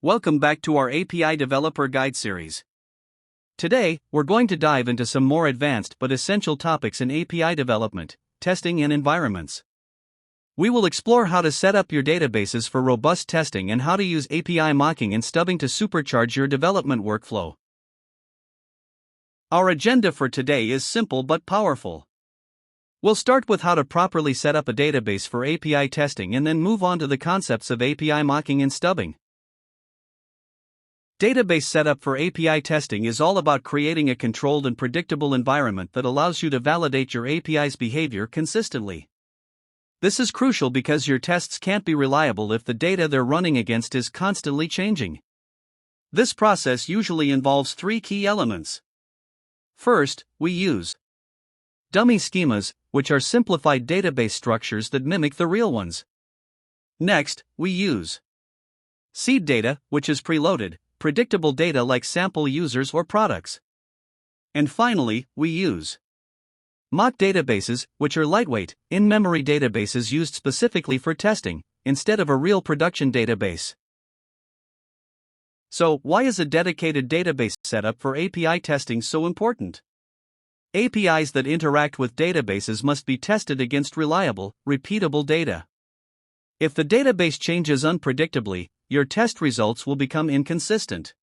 Welcome back to our API Developer Guide series. Today, we're going to dive into some more advanced but essential topics in API development, testing, and environments. We will explore how to set up your databases for robust testing and how to use API mocking and stubbing to supercharge your development workflow. Our agenda for today is simple but powerful. We'll start with how to properly set up a database for API testing and then move on to the concepts of API mocking and stubbing. Database setup for API testing is all about creating a controlled and predictable environment that allows you to validate your API's behavior consistently. This is crucial because your tests can't be reliable if the data they're running against is constantly changing. This process usually involves three key elements. First, we use dummy schemas, which are simplified database structures that mimic the real ones. Next, we use seed data, which is preloaded, predictable data like sample users or products. And finally, we use mock databases, which are lightweight, in-memory databases used specifically for testing, instead of a real production database. So, why is a dedicated database setup for API testing so important? APIs that interact with databases must be tested against reliable, repeatable data. If the database changes unpredictably, your test results will become inconsistent.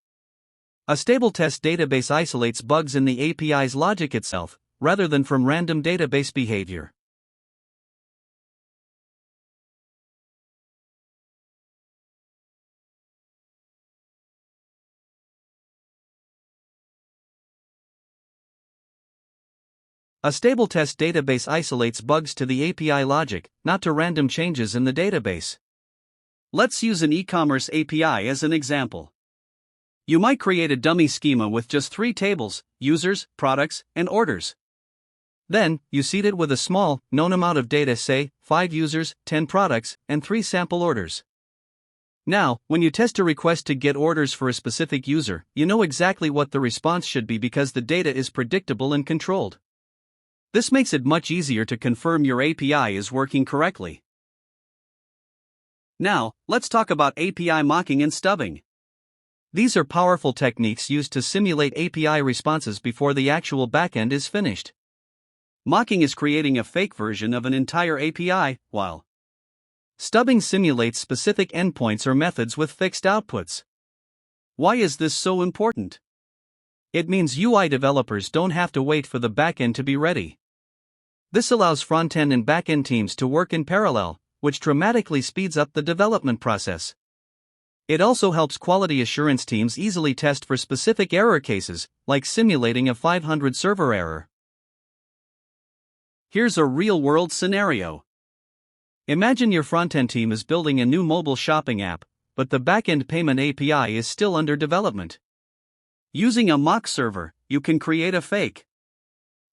A stable test database isolates bugs in the API's logic itself, rather than from random database behavior. A stable test database isolates bugs to the API logic, not to random changes in the database. Let's use an e-commerce API as an example. You might create a dummy schema with just 3 tables: users, products, and orders. Then, you seed it with a small, known amount of data, say, 5 users, 10 products, and 3 sample orders. Now, when you test a request to get orders for a specific user, you know exactly what the response should be because the data is predictable and controlled. This makes it much easier to confirm your API is working correctly. Now, let's talk about API mocking and stubbing. These are powerful techniques used to simulate API responses before the actual backend is finished. Mocking is creating a fake version of an entire API, while stubbing simulates specific endpoints or methods with fixed outputs. Why is this so important? It means UI developers don't have to wait for the backend to be ready. This allows front-end and back-end teams to work in parallel, which dramatically speeds up the development process. It also helps quality assurance teams easily test for specific error cases, like simulating a 500 server error. Here's a real-world scenario. Imagine your front-end team is building a new mobile shopping app, but the back-end payment API is still under development. Using a mock server, you can create a fake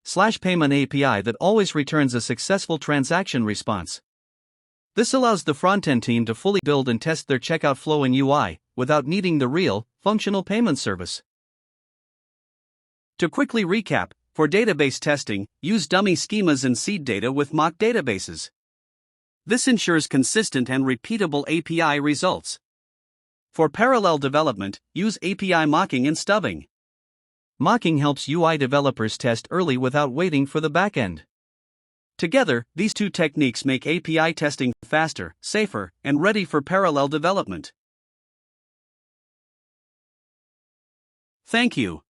/payment API that always returns a successful transaction response. This allows the front-end team to fully build and test their checkout flow in UI, without needing the real, functional payment service. To quickly recap, for database testing, use dummy schemas and seed data with mock databases. This ensures consistent and repeatable API results. For parallel development, use API mocking and stubbing. Mocking helps UI developers test early without waiting for the backend. Together, these two techniques make API testing faster, safer, and ready for parallel development. Thank you.